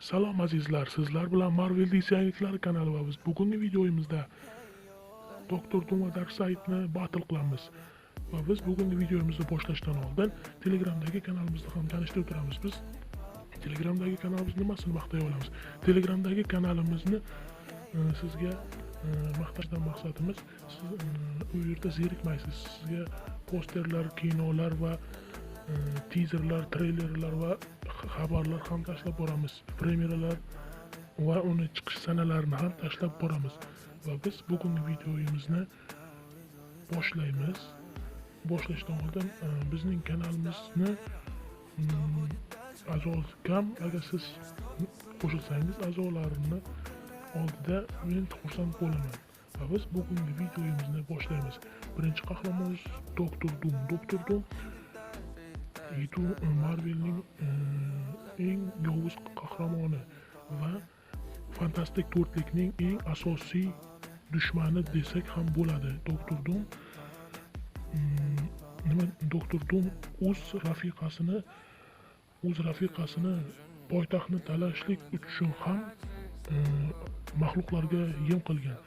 Salom azizlar, sizlar bilan Marvel DC yangiliklari kanali va biz bugungi videomizda Doktor Doom va Darkseidni battle qilamiz. Va biz bugungi videomizni boshlashdan oldin Telegramdagi kanalimizni ham tanishtirib o'tamiz. Biz Telegramdagi kanalimiz nimasini maqtay olamiz? Telegramdagi kanalimizni sizga maqtashdan maqsadimiz, siz u yerda zerikmaysiz. Sizga posterlar, kinolar va teaserlar, treylerlar va xabarlar ham tashlab boramiz. Premyeralar va uni chiqish sanalarini ham tashlab boramiz. Va biz bugungi videomizni boshlaymiz. Boshlashdan oldin bizning kanalimizni a'zosi kam, agar siz qo'shilsangiz a'zolarini oldida men xursand bo'laman. Va biz bugungi videomizni boshlaymiz. Birinchi qahramonimiz Doktor Doom. Doktor Doom Marvelning eng yovuz qahramoni va fantastik to'rtlikning eng asosiy dushmani desak ham bo'ladi. Doktor Doom o'z rafiqasini poytaxtni talashlik uchun ham maxluqlarga yem qilgan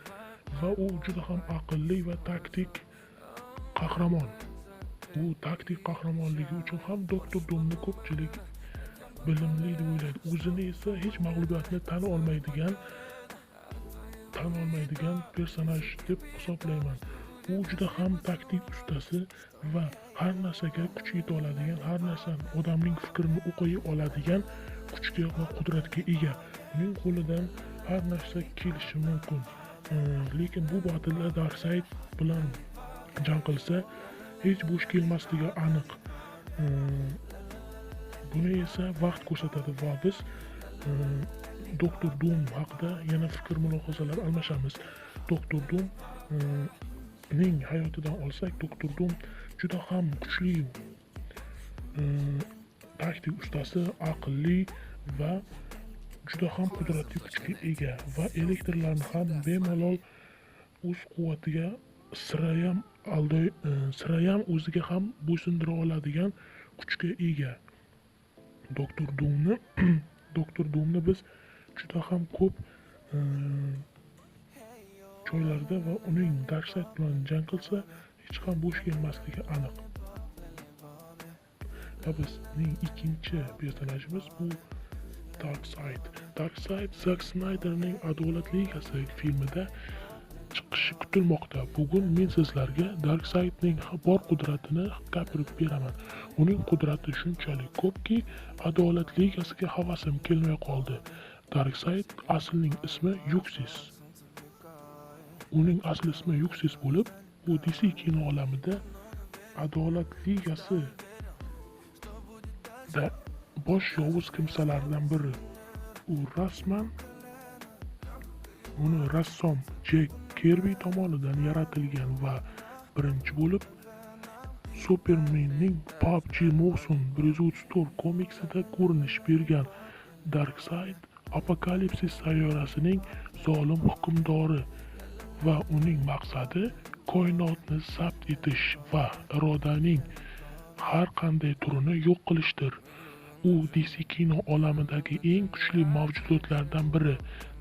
va u juda ham aqlli va taktik qahramon. Bu taktik qahramonligi uchun ham Doktor Doomni ko'pchilik bilimli deb o'ylaydi. O'zini esa hech mag'lubiyatni tan olmaydigan personaj deb hisoblayman. U juda ham taktik ustasi va har narsaga kuch yeta oladigan, har narsani odamning fikrini o'qiy oladigan kuchga va qudratga ega. Uning qo'lidan har narsa kelishi mumkin. Lekin bu battle'da Darkseid bilan jang qilsa hech bo'sh kelmasligi aniq. Buni esa vaqt ko'rsatadi va biz Doktor Doom haqida yana fikr mulohazalar almashamiz. Doktor Doom ning hayotidan olsak, Doktor Doom juda ham kuchli taktik ustasi, aqlli va juda ham qudratli kuchga ega va elektrlarni ham bemalol o'z quvvatiga sirayam o'ziga ham bo'ysundira oladigan kuchga ega. Doktor Doomni biz juda ham ko'p joylarda va uning Darkseid bilan jang qilsa hech ham bo'sh kelmasligi aniq. Va bizning ikkinchi personajimiz bu Darkseid. Darkseid Zack Snyderning Adolat Ligasi filmida chiqishi kutilmoqda. Bugun men sizlarga Darkseidning bor qudratini gapirib beraman. Uning qudrati shunchalik ko'pki, Adolat Ligasiga havasim kelmay qoldi. Darkseid aslining ismi Yuxis. Uning asl ismi Yuxis bo'lib, u DC kino olamida Adolat Ligasi da bosh yovuz kimsalardan biri. Uni rassom Jack Kirby tomonidan yaratilgan va birinchi bo'lib Supermanning PUBG Motion 134 komiksida ko'rinish bergan. Darkseid Apokalipsis sayyorasining zolim hukmdori va uning maqsadi koinotni zabt etish va irodaning har qanday turini yo'q qilishdir. U DC kino olamidagi eng kuchli mavjudotlardan biri.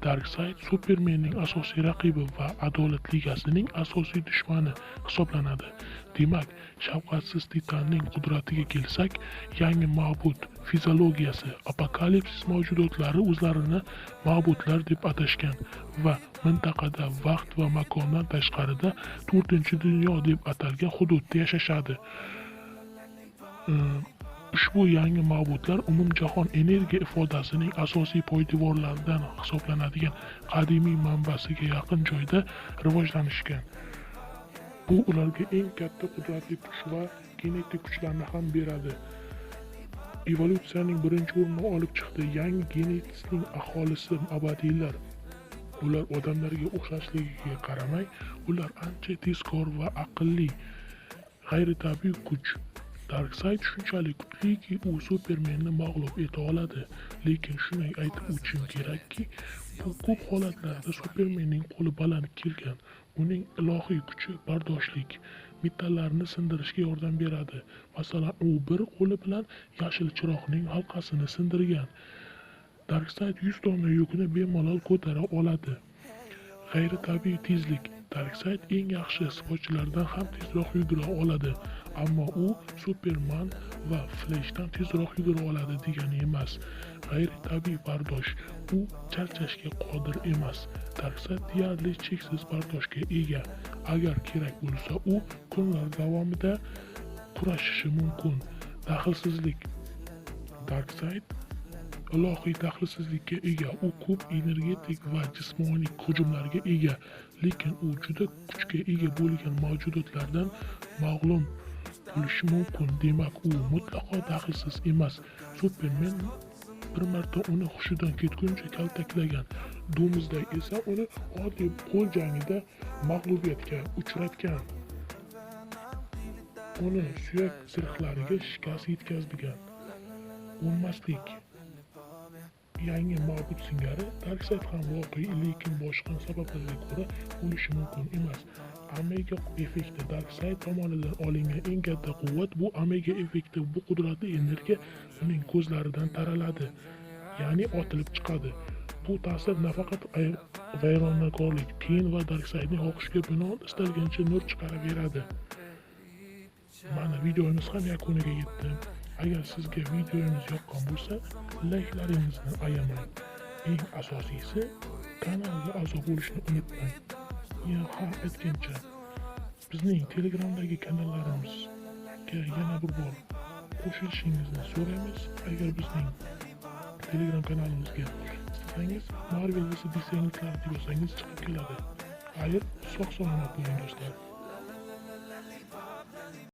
Darkseid Supermanning asosiy raqibi va Adolat Ligasining asosiy dushmani hisoblanadi. Demak, shafqatsiz Titanning qudratiga kelsak, yangi ma'bud fiziologiyasi Apokalipsis mavjudotlari o'zlarini ma'budlar deb atashgan va mintaqada vaqt va makondan tashqarida 4-dunyo deb atalgan hududda yashashadi. Ushbu yangi ma'budlar umumjahon energiya ifodasining asosiy poydevorlaridan hisoblanadigan qadimiy manbasiga yaqin joyda rivojlanishgan. Bu ularga eng katta qudratli kuch va genetik kuchlarni ham beradi. Evolyutsiyaning birinchi o'rinni olib chiqdi. Yangi genetikning aholisi abadiylar. Ular odamlarga o'xshashligiga qaramay, ular ancha tezkor va aqlli, g'ayritabiiy kuch. Darkseid shunchalik kuchliki, u Supermanni mag'lub eta oladi. Lekin shuni aytib o'tishim kerakki, bu ko'p holatlarda Supermanning qo'li baland kelgan. Uning ilohiy kuchi bardoshlik, metallarni sindirishga yordam beradi. Masalan, u bir qo'li bilan yashil chiroqning halqasini sindirgan. Darkseid 100 tonna yukni bemalol ko'tara oladi. G'ayritabiiy tezlik. Darkseid eng yaxshi sportchilardan ham tezroq yugura oladi, ammo u Superman va Flashdan tezroq yugura oladi degani emas. G'ayritabiiy bardosh. U charchashga qodir emas. Darkseid deyarli cheksiz bardoshga ega. Agar kerak bo'lsa, u kunlar davomida kurashishi mumkin. Daxlsizlik. Darkseid ilohiy daxlsizlikka ega. U ko'p energetik va jismoniy hujumlarga ega, lekin u juda kuchga ega bo'lgan mavjudotlardan mag'lub bo'lishi mumkin. Demak, u mutlaqo daxlsiz emas. Superman bir marta uni hushidan ketguncha kaltaklagan. Doomsday esa uni oddiy qo'l jangida mag'lubiyatga uchratgan. Uni suyak zirhlariga shikast yetkazgan. O'lmaslik. Yangi mavjud singari Darkseid ham voqea, lekin boshqa sabablarga ko'ra o'lishi mumkin emas. Omega effekti. Darkseid tomonidan olingan eng katta quvvat bu Omega effekti. Bu qudratli energiya uning ko'zlaridan taraladi, ya'ni otilib chiqadi. Bu ta'sir nafaqat vayronakorlik, qiyin va Darkseidning xohishiga binoan istalgancha nur chiqaraveradi. Mana videomiz ham yakuniga yetdi. Agar sizga videomiz yoqqan bo'lsa, layklaringizni ayamang. Eng asosiysi, kanalga a'zo bo'lishni unutmang. Aytgancha, bizning Telegramdagi kanallarimizga yana bir bor qo'shilishingizni so'raymiz. Agar bizning Telegram kanalimizga istasangiz, Marvel vs DC yozsangiz chiqib keladi. Xayr, sog' salomat bo'ling do'stlar.